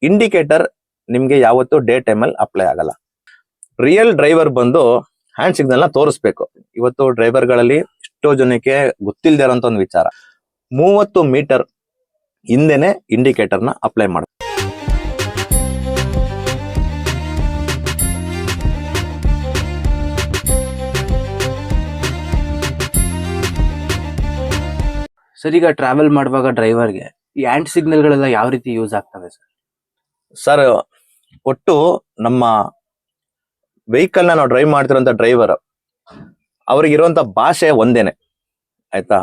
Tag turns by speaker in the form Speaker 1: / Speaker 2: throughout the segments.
Speaker 1: Indicator ನಿಮ್ಗೆ ಯಾವತ್ತು day ಟೈಮಲ್ಲಿ ಅಪ್ಲೈ ಆಗಲ್ಲ. ರಿಯಲ್ ಡ್ರೈವರ್ ಬಂದು ಹ್ಯಾಂಡ್ ಸಿಗ್ನಲ್ ನ ತೋರಿಸ್ಬೇಕು. ಇವತ್ತು ಡ್ರೈವರ್ಗಳಲ್ಲಿ ಎಷ್ಟೋ ಜನಕ್ಕೆ ಗೊತ್ತಿಲ್ಲದೆ ಇರೋಂಥ ಒಂದು ವಿಚಾರ, 30 ಮೀಟರ್ ಹಿಂದೆನೆ ಇಂಡಿಕೇಟರ್ನ ಅಪ್ಲೈ ಮಾಡ.
Speaker 2: ಸರ್, ಈಗ ಟ್ರಾವೆಲ್ ಮಾಡುವಾಗ ಡ್ರೈವರ್ಗೆ ಈ ಹ್ಯಾಂಡ್ ಸಿಗ್ನಲ್ಗಳೆಲ್ಲ ಯಾವ ರೀತಿ ಯೂಸ್ ಆಗ್ತವೆ ಸರ್?
Speaker 1: ಸರ್, ಒಟ್ಟು ನಮ್ಮ ವೆಹಿಕಲ್ ನಾವು ಡ್ರೈವ್ ಮಾಡ್ತಿರೋಂಥ ಡ್ರೈವರ್ ಅವ್ರಿಗಿರುವಂತ ಭಾಷೆ ಒಂದೇನೆ, ಆಯ್ತಾ?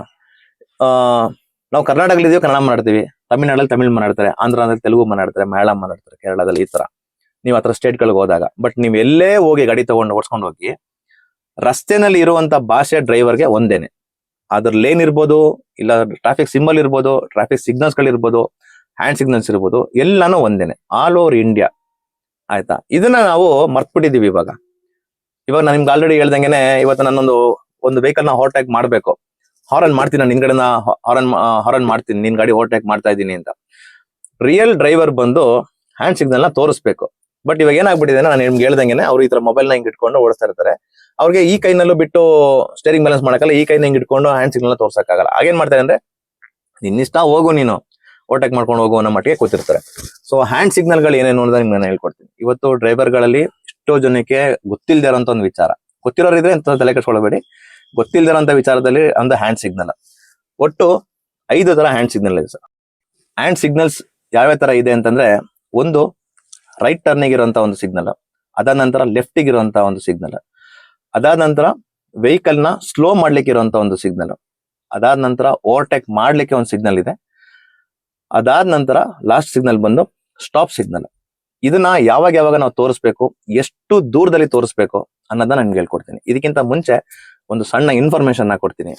Speaker 1: ನಾವು ಕರ್ನಾಟಕದಲ್ಲಿ ಕನ್ನಡ ಮಾತಾಡ್ತೀವಿ, ತಮಿಳ್ನಾಡಲ್ಲಿ ತಮಿಳ್ ಮಾತಾಡ್ತಾರೆ, ಆಂಧ್ರದಲ್ಲಿ ತೆಲುಗು ಮಾತಾಡ್ತಾರೆ, ಮಲಯಾಳಂ ಮಾತಾಡ್ತಾರೆ, ಕೇರಳದಲ್ಲಿ ಈ ತರ ನೀವು ಆ ಥರ ಸ್ಟೇಟ್ಗಳಿಗೆ ಹೋದಾಗ. ಬಟ್ ನೀವು ಎಲ್ಲೇ ಹೋಗಿ ಗಾಡಿ ತಗೊಂಡು ಓಡಿಸ್ಕೊಂಡು ಹೋಗಿ ರಸ್ತೆನಲ್ಲಿ ಇರುವಂತ ಭಾಷೆ ಡ್ರೈವರ್ಗೆ ಒಂದೇನೆ. ಅದ್ರ ಲೇನ್ ಇರ್ಬೋದು, ಇಲ್ಲ ಟ್ರಾಫಿಕ್ ಸಿಂಬಲ್ ಇರ್ಬೋದು, ಟ್ರಾಫಿಕ್ ಸಿಗ್ನಲ್ಸ್ ಗಳಿರ್ಬೋದು, ಹ್ಯಾಂಡ್ ಸಿಗ್ನಲ್ಸ್ ಇರ್ಬೋದು, ಎಲ್ಲಾನು ಒಂದೇನೆ ಆಲ್ ಓವರ್ ಇಂಡಿಯಾ, ಆಯ್ತಾ? ಇದನ್ನ ನಾವು ಮರ್ತ್ಬಿಟ್ಟಿದೀವಿ. ಇವಾಗ ನಾನು ನಿಮ್ಗೆ ಆಲ್ರೆಡಿ ಹೇಳ್ದಂಗೆನೆ, ಇವತ್ತು ನಾನೊಂದು ವೆಹಿಕಲ್ ನ ಓವರ್ಟೇಕ್ ಮಾಡ್ಬೇಕು, ಹಾರನ್ ಮಾಡ್ತೀನಿ, ನಾನು ನಿನ್ಗಡೆನ ಹಾರನ್ ಮಾಡ್ತೀನಿ, ನಿನ್ ಗಾಡಿ ಓವರ್ಟೇಕ್ ಮಾಡ್ತಾ ಇದ್ದೀನಿ ಅಂತ. ರಿಯಲ್ ಡ್ರೈವರ್ ಬಂದು ಹ್ಯಾಂಡ್ ಸಿಗ್ನಲ್ ನ ತೋರಿಸ್ಬೇಕು. ಬಟ್ ಇವಾಗ ಏನಾಗ್ಬಿಟ್ಟಿದೆ, ನಾನು ನಿಮ್ಗೆ ಹೇಳ್ದಂಗೆನೆ, ಅವ್ರು ಈ ತರ ಮೊಬೈಲ್ ನ ಹಿಂಗ್ ಇಟ್ಕೊಂಡು ಓಡಿಸ್ತಾ ಇರ್ತಾರೆ. ಅವ್ರಿಗೆ ಈ ಕೈನಲ್ಲೂ ಬಿಟ್ಟು ಸ್ಟೇರಿಂಗ್ ಬ್ಯಾಲೆನ್ಸ್ ಮಾಡಕ್ಕಲ್ಲ, ಈ ಕೈನ ಹಿಂಗ್ ಇಟ್ಕೊಂಡು ಹ್ಯಾಂಡ್ ಸಿಗ್ನಲ್ ತೋರ್ಸಕ್ಕಾಗಲ್ಲ. ಆಗೇನ್ ಮಾಡ್ತಾರೆ ಅಂದ್ರೆ, ನಿನ್ನಿಷ್ಟ ಹೋಗು, ನೀನು ಓವರ್ಟೇಕ್ ಮಾಡ್ಕೊಂಡು ಹೋಗು ಅನ್ನೋ ಮಟ್ಟಿಗೆ ಕೂತಿರ್ತಾರೆ. ಸೊ ಹ್ಯಾಂಡ್ ಸಿಗ್ನಲ್ ಗಳು ಏನೇನು ಅಂತ ನಿಮ್ಗೆ ನಾನು ಹೇಳ್ಕೊಡ್ತೀನಿ. ಇವತ್ತು ಡ್ರೈವರ್ಗಳಲ್ಲಿ ಎಷ್ಟೋ ಜನಕ್ಕೆ ಗೊತ್ತಿಲ್ಲದೆ ಇರೋಂಥ ಒಂದು ವಿಚಾರ, ಗೊತ್ತಿರೋರು ಇದ್ರೆ ಅಂತ ತಲೆ ಕೆಡಿಸ್ಕೊಳ್ಬೇಡಿ, ಗೊತ್ತಿಲ್ಲದೆ ಇರೋಂಥ ವಿಚಾರದಲ್ಲಿ ಒಂದು ಹ್ಯಾಂಡ್ ಸಿಗ್ನಲ್. ಒಟ್ಟು 5 ತರ ಹ್ಯಾಂಡ್ ಸಿಗ್ನಲ್ ಇದೆ ಸರ್. ಹ್ಯಾಂಡ್ ಸಿಗ್ನಲ್ಸ್ ಯಾವ್ಯಾವ ತರ ಇದೆ ಅಂತಂದ್ರೆ, ಒಂದು ರೈಟ್ ಟರ್ನಿಗೆ ಇರುವಂತ ಒಂದು ಸಿಗ್ನಲ್, ಅದಾದ ನಂತರ ಲೆಫ್ಟಿಗೆ ಇರುವಂತ ಒಂದು ಸಿಗ್ನಲ್, ಅದಾದ ನಂತರ ವೆಹಿಕಲ್ ನ ಸ್ಲೋ ಮಾಡ್ಲಿಕ್ಕೆ ಇರುವಂತ ಒಂದು ಸಿಗ್ನಲ್, ಅದಾದ ನಂತರ ಓವರ್ಟೇಕ್ ಮಾಡ್ಲಿಕ್ಕೆ ಒಂದು ಸಿಗ್ನಲ್ ಇದೆ, ಅದಾದ ನಂತರ ಲಾಸ್ಟ್ ಸಿಗ್ನಲ್ ಬಂದು ಸ್ಟಾಪ್ ಸಿಗ್ನಲ್. ಇದನ್ನ ಯಾವಾಗ ನಾವು ತೋರಿಸ್ಬೇಕು, ಎಷ್ಟು ದೂರದಲ್ಲಿ ತೋರಿಸ್ಬೇಕು ಅನ್ನೋದನ್ನ ನಿಮ್ಗೆ ಹೇಳ್ಕೊಡ್ತೀನಿ. ಇದಕ್ಕಿಂತ ಮುಂಚೆ ಒಂದು ಸಣ್ಣ ಇನ್ಫಾರ್ಮೇಶನ್ ನ ಕೊಡ್ತೀನಿ.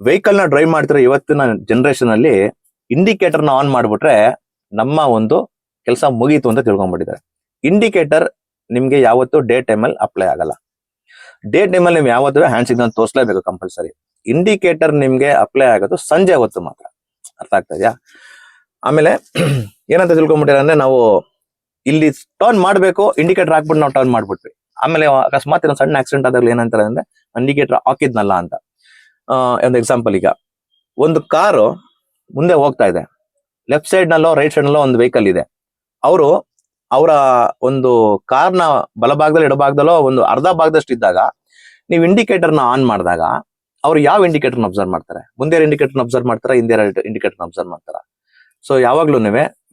Speaker 1: ವೆಹಿಕಲ್ ನ ಡ್ರೈವ್ ಮಾಡ್ತಿರೋ ಇವತ್ತಿನ ಜನರೇಷನ್ ಅಲ್ಲಿ ಇಂಡಿಕೇಟರ್ ನ ಆನ್ ಮಾಡ್ಬಿಟ್ರೆ ನಮ್ಮ ಒಂದು ಕೆಲಸ ಮುಗೀತು ಅಂತ ತಿಳ್ಕೊಂಡ್ಬಿಟ್ಟಿದ್ದಾರೆ. ಇಂಡಿಕೇಟರ್ ನಿಮ್ಗೆ ಯಾವತ್ತು ಡೇ ಟೈಮಲ್ಲಿ ಅಪ್ಲೈ ಆಗಲ್ಲ. ಡೇ ಟೈಮಲ್ಲಿ ನೀವು ಯಾವತ್ತೂ ಹ್ಯಾಂಡ್ ಸಿಗ್ನಲ್ ತೋರಿಸಲೇಬೇಕು ಕಂಪಲ್ಸರಿ. ಇಂಡಿಕೇಟರ್ ನಿಮ್ಗೆ ಅಪ್ಲೈ ಆಗೋದು ಸಂಜೆ ಹೊತ್ತು ಮಾತ್ರ. ಅರ್ಥ ಆಗ್ತಾ ಇದೆಯಾ? ಆಮೇಲೆ ಏನಂತ ತಿಳ್ಕೊಂಡ್ಬಿಟ್ಟಿರ ಅಂದ್ರೆ, ನಾವು ಇಲ್ಲಿ ಟರ್ನ್ ಮಾಡ್ಬೇಕು, ಇಂಡಿಕೇಟರ್ ಹಾಕ್ಬಿಟ್ಟು ನಾವು ಟರ್ನ್ ಮಾಡ್ಬಿಟ್ವಿ. ಆಮೇಲೆ ಅಕಸ್ಮಾತ್ ಒಂದು ಸಣ್ಣ ಆಕ್ಸಿಡೆಂಟ್ ಆದಾಗಲೂ ಏನಂತಾರೆ ಅಂದ್ರೆ, ಇಂಡಿಕೇಟರ್ ಹಾಕಿದ್ನಲ್ಲ ಅಂತ. ಒಂದು ಎಕ್ಸಾಂಪಲ್, ಈಗ ಒಂದು ಕಾರು ಮುಂದೆ ಹೋಗ್ತಾ ಇದೆ, ಲೆಫ್ಟ್ ಸೈಡ್ ನಲ್ಲೋ ರೈಟ್ ಸೈಡ್ ನಲ್ಲೋ ಒಂದು ವೆಹಿಕಲ್ ಇದೆ. ಅವರ ಒಂದು ಕಾರ್ನ ಬಲಭಾಗದಲ್ಲಿ ಎಡಭಾಗದಲ್ಲೋ ಒಂದು ಅರ್ಧ ಭಾಗದಷ್ಟು ಇದ್ದಾಗ ನೀವು ಇಂಡಿಕೇಟರ್ನ ಆನ್ ಮಾಡಿದಾಗ ಅವ್ರು ಯಾವ ಇಂಡಿಕೇಟರ್ನ ಅಬ್ಸರ್ವ್ ಮಾಡ್ತಾರೆ? ಮುಂದೆ ಇಂಡಿಕೇಟರ್ನ ಅಬ್ಸರ್ವ್ ಮಾಡ್ತಾರ, ಹಿಂದೆ ಇಂಡಿಕೇಟರ್ನ ಅಬ್ಸರ್ವ್ ಮಾಡ್ತಾರ? ಸೊ ಯಾವಾಗ್ಲೂ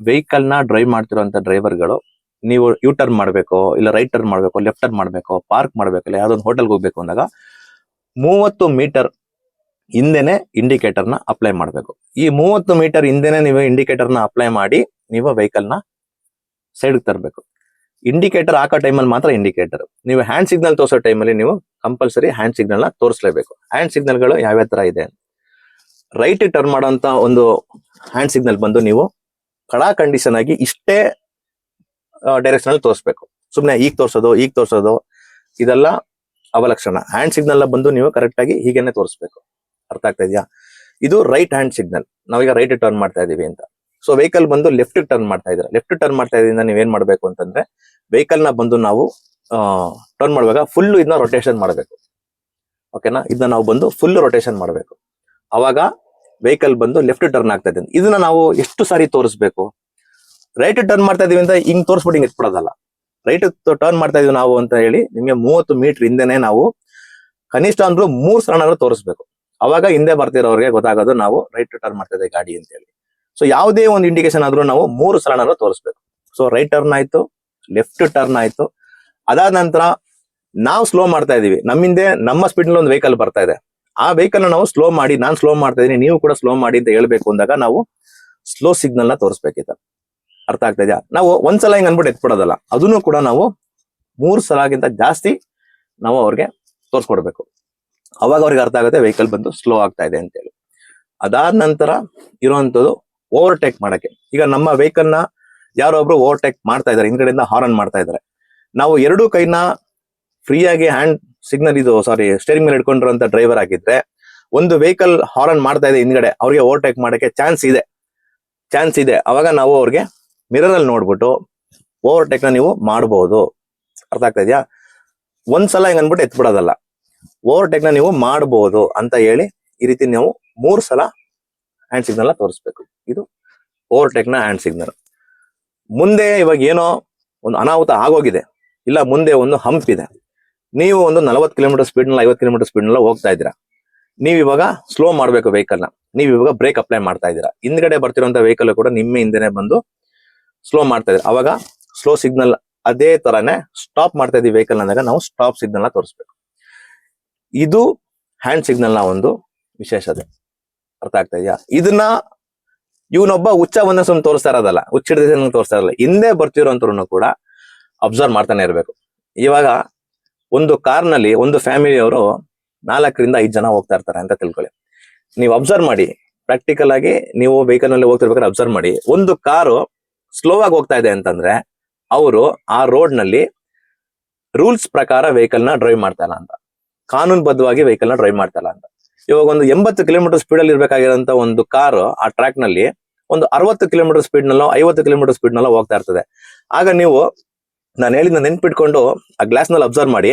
Speaker 1: ವೆಹಿಕಲ್ ನ ಡ್ರೈವ್ ಮಾಡ್ತಿರುವಂತ ಡ್ರೈವರ್ಗಳು, ನೀವು ಯೂ ಟರ್ನ್ ಮಾಡ್ಬೇಕು, ಇಲ್ಲ ರೈಟ್ ಟರ್ನ್ ಮಾಡ್ಬೇಕು, ಲೆಫ್ಟ್ ಟರ್ನ್ ಮಾಡ್ಬೇಕು, ಪಾರ್ಕ್ ಮಾಡ್ಬೇಕು, ಇಲ್ಲ ಯಾವ್ದೊಂದು ಹೋಟೆಲ್ಗೆ ಹೋಗ್ಬೇಕು ಅಂದಾಗ 30 ಮೀಟರ್ ಹಿಂದೆನೆ ಇಂಡಿಕೇಟರ್ನ ಅಪ್ಲೈ ಮಾಡ್ಬೇಕು. ಈ 30 ಮೀಟರ್ ಹಿಂದೆನೆ ನೀವು ಇಂಡಿಕೇಟರ್ನ ಅಪ್ಲೈ ಮಾಡಿ ನೀವು ವೆಹಿಕಲ್ ನ ಸೈಡ್ಗೆ ತರಬೇಕು. ಇಂಡಿಕೇಟರ್ ಹಾಕೋ ಟೈಮಲ್ಲಿ ಮಾತ್ರ ಇಂಡಿಕೇಟರ್. ನೀವು ಹ್ಯಾಂಡ್ ಸಿಗ್ನಲ್ ತೋರಿಸೋ ಟೈಮಲ್ಲಿ ನೀವು ಕಂಪಲ್ಸರಿ ಹ್ಯಾಂಡ್ ಸಿಗ್ನಲ್ ನ ತೋರಿಸಲೇಬೇಕು. ಹ್ಯಾಂಡ್ ಸಿಗ್ನಲ್ಗಳು ಯಾವ್ಯಾವ ತರ ಇದೆ? ರೈಟ್ ಟರ್ನ್ ಮಾಡೋಂತ ಒಂದು ಹ್ಯಾಂಡ್ ಸಿಗ್ನಲ್ ಬಂದು ನೀವು ಕಡಾ ಕಂಡೀಷನ್ ಆಗಿ ಇಷ್ಟೇ ಡೈರೆಕ್ಷನ್ ಅಲ್ಲಿ ತೋರಿಸ್ಬೇಕು. ಸುಮ್ನೆ ಈಗ ತೋರ್ಸೋದು ಇದೆಲ್ಲ ಅವಲಕ್ಷಣ. ಹ್ಯಾಂಡ್ ಸಿಗ್ನಲ್ ಬಂದು ನೀವು ಕರೆಕ್ಟ್ ಆಗಿ ಹೀಗೇನೆ ತೋರಿಸ್ಬೇಕು. ಅರ್ಥ ಆಗ್ತಾ ಇದೆಯಾ? ಇದು ರೈಟ್ ಹ್ಯಾಂಡ್ ಸಿಗ್ನಲ್. ನಾವೀಗ ರೈಟ್ ಟರ್ನ್ ಮಾಡ್ತಾ ಇದೀವಿ ಅಂತ. ಸೊ ವೆಹಿಕಲ್ ಬಂದು ಲೆಫ್ಟ್ ಟರ್ನ್ ಮಾಡ್ತಾ ಇದ್ರೆ, ಲೆಫ್ಟ್ ಟರ್ನ್ ಮಾಡ್ತಾ ಇದರಿಂದ ನೀವೇನ್ ಮಾಡ್ಬೇಕು ಅಂತಂದ್ರೆ, ವೆಹಿಕಲ್ ನ ಬಂದು ನಾವು ಟರ್ನ್ ಮಾಡುವಾಗ ಫುಲ್ ಇದನ್ನ ರೊಟೇಷನ್ ಮಾಡಬೇಕು. ಓಕೆನಾ? ಇದನ್ನ ನಾವು ಬಂದು ಫುಲ್ ರೊಟೇಷನ್ ಮಾಡಬೇಕು. ಅವಾಗ ವೆಹಿಕಲ್ ಬಂದು ಲೆಫ್ಟ್ ಟರ್ನ್ ಆಗ್ತಾ ಇದೆ. ಇದನ್ನ ನಾವು ಎಷ್ಟು ಸಾರಿ ತೋರಿಸ್ಬೇಕು? ರೈಟ್ ಟರ್ನ್ ಮಾಡ್ತಾ ಇದೀವಿ ಅಂತ ಹಿಂಗ್ ತೋರಿಸ್ಬಿಟ್ಟು ಹಿಂಗ್ ಎತ್ಬಿಡೋದಲ್ಲ. ರೈಟ್ ಟರ್ನ್ ಮಾಡ್ತಾ ಇದೀವಿ ನಾವು ಅಂತ ಹೇಳಿ ನಿಮ್ಗೆ 30 ಮೀಟರ್ ಹಿಂದೆನೆ ನಾವು ಕನಿಷ್ಠ ಅಂದ್ರೂ 3 ಸಲ ತೋರಿಸ್ಬೇಕು. ಅವಾಗ ಹಿಂದೆ ಬರ್ತಿರೋರಿಗೆ ಗೊತ್ತಾಗೋದು ನಾವು ರೈಟ್ ಟರ್ನ್ ಮಾಡ್ತಾ ಇದ್ದೀವಿ ಗಾಡಿ ಅಂತ ಹೇಳಿ. ಸೊ ಯಾವುದೇ ಒಂದು ಇಂಡಿಕೇಶನ್ ಆದ್ರೂ ನಾವು 3 ಸಲ ತೋರಿಸ್ಬೇಕು. ಸೊ ರೈಟ್ ಟರ್ನ್ ಆಯ್ತು, ಲೆಫ್ಟ್ ಟರ್ನ್ ಆಯ್ತು, ಅದಾದ ನಂತರ ನಾವು ಸ್ಲೋ ಮಾಡ್ತಾ ಇದೀವಿ, ನಮ್ಮಿಂದೆ ನಮ್ಮ ಸ್ಪೀಡ್ ನಲ್ಲಿ ಒಂದು ವೆಹಿಕಲ್ ಬರ್ತಾ ಇದೆ, ಆ ವೆಹಿಕಲ್ ನಾವು ಸ್ಲೋ ಮಾಡಿ, ನಾನು ಸ್ಲೋ ಮಾಡ್ತಾ ಇದೀನಿ, ನೀವು ಕೂಡ ಸ್ಲೋ ಮಾಡಿ ಅಂತ ಹೇಳ್ಬೇಕು ಅಂದಾಗ ನಾವು ಸ್ಲೋ ಸಿಗ್ನಲ್ ನ ತೋರಿಸ್ಬೇಕಿತ್ತು. ಅರ್ಥ ಆಗ್ತಾ ಇದೆಯಾ? ನಾವು ಒಂದ್ಸಲ ಹಿಂಗ್ ಅನ್ಬಿಟ್ಟು ಎತ್ಬಿಡೋದಲ್ಲ, ಅದನ್ನು ಕೂಡ ನಾವು 3 ಸಲಗಿಂತ ಜಾಸ್ತಿ ನಾವು ಅವ್ರಿಗೆ ತೋರಿಸ್ಕೊಡ್ಬೇಕು. ಅವಾಗ ಅವ್ರಿಗೆ ಅರ್ಥ ಆಗುತ್ತೆ ವೆಹಿಕಲ್ ಬಂದು ಸ್ಲೋ ಆಗ್ತಾ ಇದೆ ಅಂತ ಹೇಳಿ. ಅದಾದ ನಂತರ ಇರುವಂತದ್ದು ಓವರ್ಟೇಕ್ ಮಾಡಕ್ಕೆ. ಈಗ ನಮ್ಮ ವೆಹಿಕಲ್ ನ ಯಾರೊಬ್ರು ಓವರ್ಟೇಕ್ ಮಾಡ್ತಾ ಇದಾರೆ, ಹಿಂದ್ಗಡೆಯಿಂದ ಹಾರನ್ ಮಾಡ್ತಾ ಇದಾರೆ, ನಾವು 2 ಕೈನ ಫ್ರೀಯಾಗಿ ಹ್ಯಾಂಡ್ ಸಿಗ್ನಲ್ ಸ್ಟೇರಿಂಗ್ ಮೇಲೆ ಇಟ್ಕೊಂಡಿರುವಂತ ಡ್ರೈವರ್ ಆಗಿದ್ರೆ, ಒಂದು ವೆಹಿಕಲ್ ಹಾರನ್ ಮಾಡ್ತಾ ಇದೆ ಹಿಂದ್ಗಡೆ, ಅವ್ರಿಗೆ ಓವರ್ಟೇಕ್ ಮಾಡಕ್ಕೆ ಚಾನ್ಸ್ ಇದೆ. ಅವಾಗ ನಾವು ಅವ್ರಿಗೆ ಮಿರರ್ ಅಲ್ಲಿ ನೋಡ್ಬಿಟ್ಟು ಓವರ್ಟೇಕ್ ನ ನೀವು ಮಾಡಬಹುದು. ಅರ್ಥ ಆಗ್ತಾ ಇದೆಯಾ? ಒಂದ್ಸಲ ಹಿಂಗ್ ಅನ್ಬಿಟ್ಟು ಎತ್ಬಿಡೋದಲ್ಲ, ಓವರ್ಟೇಕ್ ನ ನೀವು ಮಾಡಬಹುದು ಅಂತ ಹೇಳಿ ಈ ರೀತಿ ನೀವು 3 ಸಲ ಹ್ಯಾಂಡ್ ಸಿಗ್ನಲ್ ತೋರಿಸ್ಬೇಕು. ಇದು ಓವರ್ಟೇಕ್ ನ ಹ್ಯಾಂಡ್ ಸಿಗ್ನಲ್. ಮುಂದೆ ಇವಾಗ ಏನೋ ಒಂದು ಅನಾಹುತ ಆಗೋಗಿದೆ, ಇಲ್ಲ ಮುಂದೆ ಒಂದು ಹಂಪ್ ಇದೆ, ನೀವು ಒಂದು 40 ಕಿಲೋಮೀಟರ್ ಸ್ಪೀಡ್ ನಲ್ಲಿ 50 ಕಿಲೋಮೀಟರ್ ಸ್ಪೀಡ್ ನಲ್ಲಿ ಹೋಗ್ತಾ ಇದ್ದೀರಾ, ನೀವು ಇವಾಗ ಸ್ಲೋ ಮಾಡ್ಬೇಕು ವೆಹಿಕಲ್ ನ, ನೀವು ಇವಾಗ ಬ್ರೇಕ್ ಅಪ್ಲೈ ಮಾಡ್ತಾ ಇದ್ದೀರಾ, ಹಿಂದ್ಗಡೆ ಬರ್ತಿರುವಂತ ವೆಹಿಕಲ್ ಕೂಡ ನಿಮ್ಮ ಹಿಂದೆನೆ ಬಂದು ಸ್ಲೋ ಮಾಡ್ತಾ ಇದ್ದೀರಾ, ಅವಾಗ ಸ್ಲೋ ಸಿಗ್ನಲ್ ಅದೇ ತರಾನೇ ಸ್ಟಾಪ್ ಮಾಡ್ತಾ ಇದೀವಿ ವೆಹಿಕಲ್ ಅಂದಾಗ ನಾವು ಸ್ಟಾಪ್ ಸಿಗ್ನಲ್ ನ ತೋರಿಸ್ಬೇಕು. ಇದು ಹ್ಯಾಂಡ್ ಸಿಗ್ನಲ್ ನ ಒಂದು ವಿಶೇಷತೆ. ಅರ್ಥ ಆಗ್ತಾ ಇದೆಯಾ? ಇದನ್ನ ಇವನೊಬ್ಬ ಹುಚ್ಚ ಒಂದೇ ಸುಮ್ಮನೆ ತೋರಿಸ್ತಾ ಇರೋದಲ್ಲ, ಹುಚ್ಚಿಡಿದ ತೋರಿಸ್ತಾ ಇರಲ್ಲ, ಹಿಂದೆ ಬರ್ತಿರೋಂಥವ್ರನ್ನು ಕೂಡ ಅಬ್ಸರ್ವ್ ಮಾಡ್ತಾನೆ ಇರಬೇಕು. ಇವಾಗ ಒಂದು ಕಾರ್ನಲ್ಲಿ ಒಂದು ಫ್ಯಾಮಿಲಿಯವರು 4 ರಿಂದ 5 ಜನ ಹೋಗ್ತಾ ಇರ್ತಾರೆ ಅಂತ ತಿಳ್ಕೊಳ್ಳಿ. ನೀವು ಅಬ್ಸರ್ವ್ ಮಾಡಿ, ಪ್ರಾಕ್ಟಿಕಲ್ ಆಗಿ ನೀವು ವೆಹಿಕಲ್ ನಲ್ಲಿ ಹೋಗ್ತಿರ್ಬೇಕಾದ್ರೆ ಅಬ್ಸರ್ವ್ ಮಾಡಿ, ಒಂದು ಕಾರು ಸ್ಲೋ ಆಗಿ ಹೋಗ್ತಾ ಇದೆ ಅಂತಂದ್ರೆ ಅವರು ಆ ರೋಡ್ ನಲ್ಲಿ ರೂಲ್ಸ್ ಪ್ರಕಾರ ವೆಹಿಕಲ್ ನ ಡ್ರೈವ್ ಮಾಡ್ತಾ ಇಲ್ಲ ಅಂತ, ಕಾನೂನುಬದ್ಧವಾಗಿ ವೆಹಿಕಲ್ ನ ಡ್ರೈವ್ ಮಾಡ್ತಾ ಇಲ್ಲ ಅಂತ. ಇವಾಗ ಒಂದು 80 ಕಿಲೋಮೀಟರ್ ಸ್ಪೀಡ್ ಅಲ್ಲಿ ಇರ್ಬೇಕಾಗಿರೋಂತ ಒಂದು ಕಾರು ಆ ಟ್ರ್ಯಾಕ್ ನಲ್ಲಿ ಒಂದು 60 ಕಿಲೋಮೀಟರ್ ಸ್ಪೀಡ್ ನಲ್ಲೋ 50 ಕಿಲೋಮೀಟರ್ ಸ್ಪೀಡ್ ನಲ್ಲೋ ಹೋಗ್ತಾ ಇರ್ತದೆ. ಆಗ ನೀವು ನಾನು ಹೇಳಿದ ನೆನ್ಪಿಟ್ಕೊಂಡು ಆ ಗ್ಲಾಸ್ ನಲ್ಲಿ ಅಬ್ಸರ್ವ್ ಮಾಡಿ,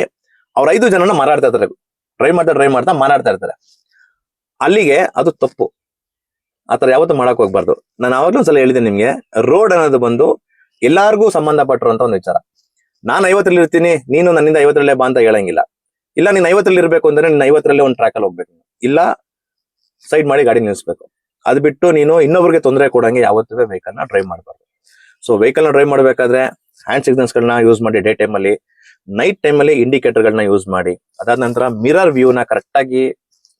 Speaker 1: ಅವ್ರ 5 ಜನನ ಮಾರಾಡ್ತಾ ಇರ್ತಾರೆ, ಡ್ರೈವ್ ಮಾಡ್ತಾ ಮಾರಾಡ್ತಾ ಇರ್ತಾರೆ. ಅಲ್ಲಿಗೆ ಅದು ತಪ್ಪು. ಆತರ ಯಾವತ್ತೂ ಮಾಡಕ್ ಹೋಗ್ಬಾರ್ದು. ನಾನು ಆವಾಗ್ಲೂ ಒಂದ್ಸಲ ಹೇಳಿದೆ ನಿಮ್ಗೆ, ರೋಡ್ ಅನ್ನೋದು ಬಂದು ಎಲ್ಲಾರ್ಗೂ ಸಂಬಂಧಪಟ್ಟಿರುವಂತ ಒಂದು ವಿಚಾರ. ನಾನು 50ರಲ್ಲಿ ಇರ್ತೀನಿ, ನೀನು ನನ್ನಿಂದ 50ರಲ್ಲೇ ಬಾ ಅಂತ ಹೇಳಂಗಿಲ್ಲ. ಇಲ್ಲ ನೀನ್ 50ರಲ್ಲಿ ಇರ್ಬೇಕು ಅಂದ್ರೆ ನೀನ್ 50ರಲ್ಲೇ ಒಂದು ಟ್ರ್ಯಾಕ್ ಅಲ್ಲಿ ಹೋಗ್ಬೇಕು, ಇಲ್ಲ ಸೈಡ್ ಮಾಡಿ ಗಾಡಿ ನಿಲ್ಲಿಸ್ಬೇಕು. ಅದ್ ಬಿಟ್ಟು ನೀನು ಇನ್ನೊಬ್ರಿಗೆ ತೊಂದರೆ ಕೊಡಂಗೆ ಯಾವತ್ತೂ ವೆಹಿಕಲ್ ನ ಡ್ರೈವ್ ಮಾಡಬಾರ್ದು. ಸೊ ವೆಹಿಕಲ್ ನ ಡ್ರೈವ್ ಮಾಡಬೇಕಾದ್ರೆ ಹ್ಯಾಂಡ್ ಸಿಗ್ನಲ್ಸ್ ಗಳನ್ನ ಯೂಸ್ ಮಾಡಿ ಡೇ ಟೈಮ್ ಅಲ್ಲಿ, ನೈಟ್ ಟೈಮ್ ಅಲ್ಲಿ ಇಂಡಿಕೇಟರ್ ಗಳನ್ನ ಯೂಸ್ ಮಾಡಿ, ಅದಾದ ನಂತರ ಮಿರರ್ ವ್ಯೂ ನ ಕರೆಕ್ಟ್ ಆಗಿ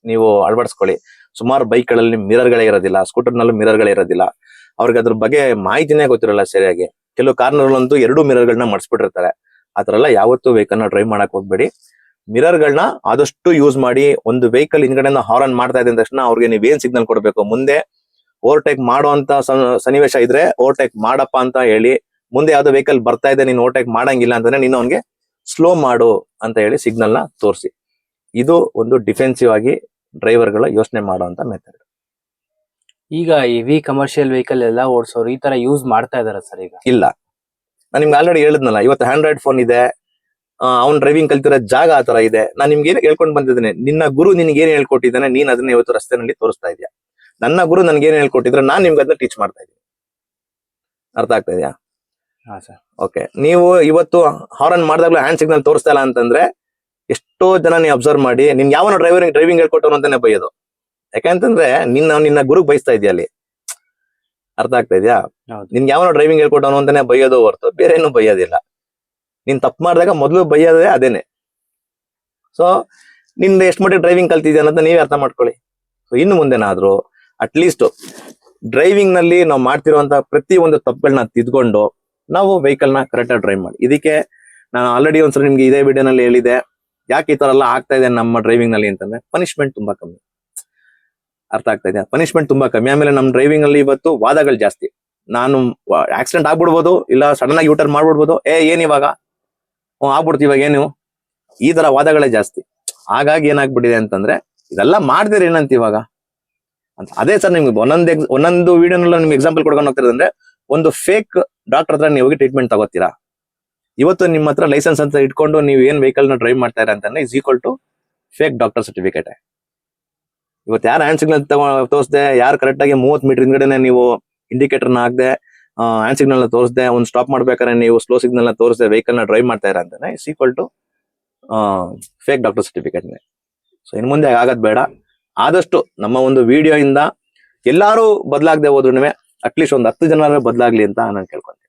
Speaker 1: ನೀವು ಅಳವಡಿಸ್ಕೊಳ್ಳಿ. ಸುಮಾರು ಬೈಕ್ ಗಳಲ್ಲಿ ಮಿರರ್ ಗಳೇ ಇರೋದಿಲ್ಲ, ಸ್ಕೂಟರ್ ನಲ್ಲೂ ಮಿರರ್ ಗಳೇ ಇರೋದಿಲ್ಲ, ಅವ್ರಿಗೆ ಅದ್ರ ಬಗ್ಗೆ ಮಾಹಿತಿನೇ ಗೊತ್ತಿರಲ್ಲ ಸರಿಯಾಗಿ. ಕೆಲವು ಕಾರ್ನಲ್ಲಂತೂ 2 ಮಿರರ್ ಗಳನ್ನ ಮಾಡಿಸ್ಬಿಟ್ಟಿರ್ತಾರೆ. ಆತರ ಎಲ್ಲ ಯಾವತ್ತೂ ವೆಹಿಕಲ್ ನ ಡ್ರೈವ್ ಮಾಡಕ್ ಹೋಗ್ಬೇಡಿ. ಮಿರರ್ ಗಳನ್ನ ಆದಷ್ಟು ಯೂಸ್ ಮಾಡಿ. ಒಂದು ವೆಹಿಕಲ್ ಹಿಂದ್ಗಡೆಯಿಂದ ಹಾರ್ನ್ ಮಾಡ್ತಾ ಇದೆ ಅಂದ ತಕ್ಷಣ ಅವ್ರಿಗೆ ನೀವೇನ್ ಸಿಗ್ನಲ್ ಕೊಡ್ಬೇಕು, ಮುಂದೆ ಓವರ್ಟೇಕ್ ಮಾಡುವಂತ ಸನ್ನಿವೇಶ ಇದ್ರೆ ಓವರ್ಟೇಕ್ ಮಾಡಪ್ಪ ಅಂತ ಹೇಳಿ, ಮುಂದೆ ಯಾವ್ದೋ ವೆಹಿಕಲ್ ಬರ್ತಾ ಇದೆ ನೀನ್ ಓವರ್ಟೇಕ್ ಮಾಡಂಗಿಲ್ಲ ಅಂತಂದ್ರೆ ನೀನು ಅವ್ನಿಗೆ ಸ್ಲೋ ಮಾಡು ಅಂತ ಹೇಳಿ ಸಿಗ್ನಲ್ ನ ತೋರಿಸಿ. ಇದು ಒಂದು ಡಿಫೆನ್ಸಿವ್ ಆಗಿ ಡ್ರೈವರ್ ಗಳ ಯೋಚನೆ ಮಾಡುವಂತ ಮೆಥಡ್.
Speaker 2: ಈಗ ಹೆವಿ ಕಮರ್ಷಿಯಲ್ ವೆಹಿಕಲ್ ಎಲ್ಲ ಓಡಿಸೋರು ಈ ತರ ಯೂಸ್ ಮಾಡ್ತಾ ಇದಾರೆ ಸರ್? ಈಗ
Speaker 1: ಇಲ್ಲ, ನಾನು ನಿಮ್ಗೆ ಆಲ್ರೆಡಿ ಹೇಳಿದ್ನಲ್ಲ, ಇವತ್ತು ಆಂಡ್ರಾಯ್ಡ್ ಫೋನ್ ಇದೆ, ಅವ್ನ್ ಡ್ರೈವಿಂಗ್ ಕಲ್ತಿರೋ ಜಾಗ ಆ ತರ ಇದೆ. ನಾನು ನಿಮ್ಗೆ ಏನ್ ಹೇಳ್ಕೊಂಡು ಬಂದಿದ್ದೇನೆ, ನಿನ್ನ ಗುರು ನಿನ್ಗೆ ಏನ್ ಹೇಳ್ಕೊಟ್ಟಿದ್ದಾನೆ, ನೀನ್ ಅದನ್ನ ಇವತ್ತು ರಸ್ತೆನಲ್ಲಿ ತೋರಿಸ್ತಾ ಇದೆಯಾ. ನನ್ನ ಗುರು ನನ್ಗೆ ಏನ್ ಹೇಳ್ಕೊಟ್ಟಿದ್ರೆ ನಾನು ನಿಮ್ಗೆ ಅದನ್ನ ಟೀಚ್ ಮಾಡ್ತಾ ಇದ್ದೀನಿ. ಅರ್ಥ ಆಗ್ತಾ ಇದೆಯಾ?
Speaker 2: ಹಾ ಸರ್.
Speaker 1: ಓಕೆ, ನೀವು ಇವತ್ತು ಹಾರನ್ ಮಾಡಿದಾಗ್ಲೂ ಹ್ಯಾಂಡ್ ಸಿಗ್ನಲ್ ತೋರಿಸ್ತಾ ಇಲ್ಲ ಅಂತಂದ್ರೆ ಎಷ್ಟೋ ಜನ ನೀವು ಅಬ್ಸರ್ವ್ ಮಾಡಿ, ನಿನ್ ಯಾವನ ಡ್ರೈವಿಂಗ್ ಹೇಳ್ಕೊಟ್ಟವನು ಅಂತಾನೆ ಬೈಯೋದು. ಯಾಕಂತಂದ್ರೆ ನಿನ್ನ ಗುರುಗ್ ಬಯಸ್ತಾ ಇದೆಯಾ ಅಲ್ಲಿ. ಅರ್ಥ ಆಗ್ತಾ ಇದೆಯಾ? ನಿನ್ಗೆ ಯಾವನ ಡ್ರೈವಿಂಗ್ ಹೇಳ್ಕೊಟ್ಟವನು ಅಂತಾನೆ ಬೈಯೋದು ಹೊರತು ಬೇರೆ ಏನು ಬೈಯೋದಿಲ್ಲ. ನೀನ್ ತಪ್ಪು ಮಾಡಿದಾಗ ಮೊದಲು ಬೈಯೋದೇ ಅದೇನೆ. ಸೊ ನಿಂದ ಎಷ್ಟು ಮಟ್ಟಿಗೆ ಡ್ರೈವಿಂಗ್ ಕಲ್ತಿದ್ಯಾ ಅಂತ ನೀವೇ ಅರ್ಥ ಮಾಡ್ಕೊಳ್ಳಿ. ಸೊ ಇನ್ನು ಮುಂದೆನಾದ್ರೂ ಅಟ್ಲೀಸ್ಟ್ ಡ್ರೈವಿಂಗ್ ನಲ್ಲಿ ನಾವು ಮಾಡ್ತಿರುವಂತ ಪ್ರತಿ ಒಂದು ತಪ್ಪುಗಳನ್ನ ತಿದ್ಕೊಂಡು ನಾವು ವೆಹಿಕಲ್ ನ ಕರೆಕ್ಟ್ ಆಗಿ ಡ್ರೈವ್ ಮಾಡಿ. ಇದಕ್ಕೆ ನಾನು ಆಲ್ರೆಡಿ ಒಂದ್ಸಲ ನಿಮ್ಗೆ ಇದೇ ವಿಡಿಯೋನಲ್ಲಿ ಹೇಳಿದೆ, ಯಾಕೆ ಈ ತರ ಎಲ್ಲ ಆಗ್ತಾ ಇದೆ ನಮ್ಮ ಡ್ರೈವಿಂಗ್ ನಲ್ಲಿ ಅಂತಂದ್ರೆ ಪನಿಷ್ಮೆಂಟ್ ತುಂಬಾ ಕಮ್ಮಿ. ಅರ್ಥ ಆಗ್ತಾ ಇದೆಯಾ? ಪನಿಷ್ಮೆಂಟ್ ತುಂಬಾ ಕಮ್ಮಿ. ಆಮೇಲೆ ನಮ್ಮ ಡ್ರೈವಿಂಗ್ ಅಲ್ಲಿ ಇವತ್ತು ವಾದಗಳು ಜಾಸ್ತಿ. ನಾನು ಆಕ್ಸಿಡೆಂಟ್ ಆಗ್ಬಿಡ್ಬೋದು, ಇಲ್ಲ ಸಡನ್ ಆಗಿ ಯೂಟರ್ನ್ ಮಾಡ್ಬಿಡ್ಬೋದು, ಏನ್ ಇವಾಗ ಆಗ್ಬಿಡ್ತೀವಿ ಇವಾಗ ಏನು, ಈ ತರ ವಾದಗಳೇ ಜಾಸ್ತಿ. ಹಾಗಾಗಿ ಏನಾಗ್ಬಿಟ್ಟಿದೆ ಅಂತಂದ್ರೆ ಇದೆಲ್ಲ ಮಾಡಿದ್ರೆ ಏನಂತ ಇವಾಗ ಅಂತ. ಅದೇ ಸರ್ ನಿಮ್ಗೆ ಒಂದೊಂದು ವಿಡಿಯೋನಲ್ಲೂ ನಿಮ್ಗೆ ಎಕ್ಸಾಂಪಲ್ ಕೊಡ್ಕೊಂಡು ಹೋಗ್ತಿರೋದಂದ್ರೆ, ಒಂದು ಫೇಕ್ ಡಾಕ್ಟರ್ ಹತ್ರ ನೀವು ಹೋಗಿ ಟ್ರೀಟ್ಮೆಂಟ್ ತಗೋತೀರಾ. ಇವತ್ತು ನಿಮ್ಮ ಹತ್ರ ಲೈಸೆನ್ಸ್ ಅಂತ ಇಟ್ಕೊಂಡು ನೀವು ಏನ್ ವೆಹಿಕಲ್ ನ ಡ್ರೈವ್ ಮಾಡ್ತಾ ಇರ ಅಂತಂದ್ರೆ is equal to fake doctor certificate. ಇವತ್ತು ಯಾರು ಹ್ಯಾಂಡ್ ಸಿಗ್ನಲ್ ತೋರಿಸದೆ, ಯಾರು ಕರೆಕ್ಟ್ ಆಗಿ 30 ಮೀಟರ್ ಹಿಂದ್ಗಡೆ ನೀವು ಇಂಡಿಕೇಟರ್ ನ ಹಾಕದೆ, ಹ್ಯಾಂಡ್ ಸಿಗ್ನಲ್ ನ ತೋರಿಸದೆ, ಒಂದು ಸ್ಟಾಪ್ ಮಾಡ್ಬೇಕಾದ್ರೆ ನೀವು ಸ್ಲೋ ಸಿಗ್ನಲ್ ನ ತೋರಿಸದೆ ವೆಹಿಕಲ್ ನ ಡ್ರೈವ್ ಮಾಡ್ತಾ ಇರ ಅಂತಾನೆ is equal to fake doctor certificate. So ಇನ್ನು ಮುಂದೆ ಆಗೋದ್ ಬೇಡ. ಆದಷ್ಟು ನಮ್ಮ ಒಂದು ವಿಡಿಯೋ ಇಂದ ಎಲ್ಲಾರು ಬದಲಾಗದೆ ಹೋದ್ರು ಅಟ್ಲೀಸ್ಟ್ ಒಂದು 10 ಜನ ಬದಲಾಗ್ಲಿ ಅಂತ ನಾನು ಕೇಳ್ಕೊಂತೀನಿ.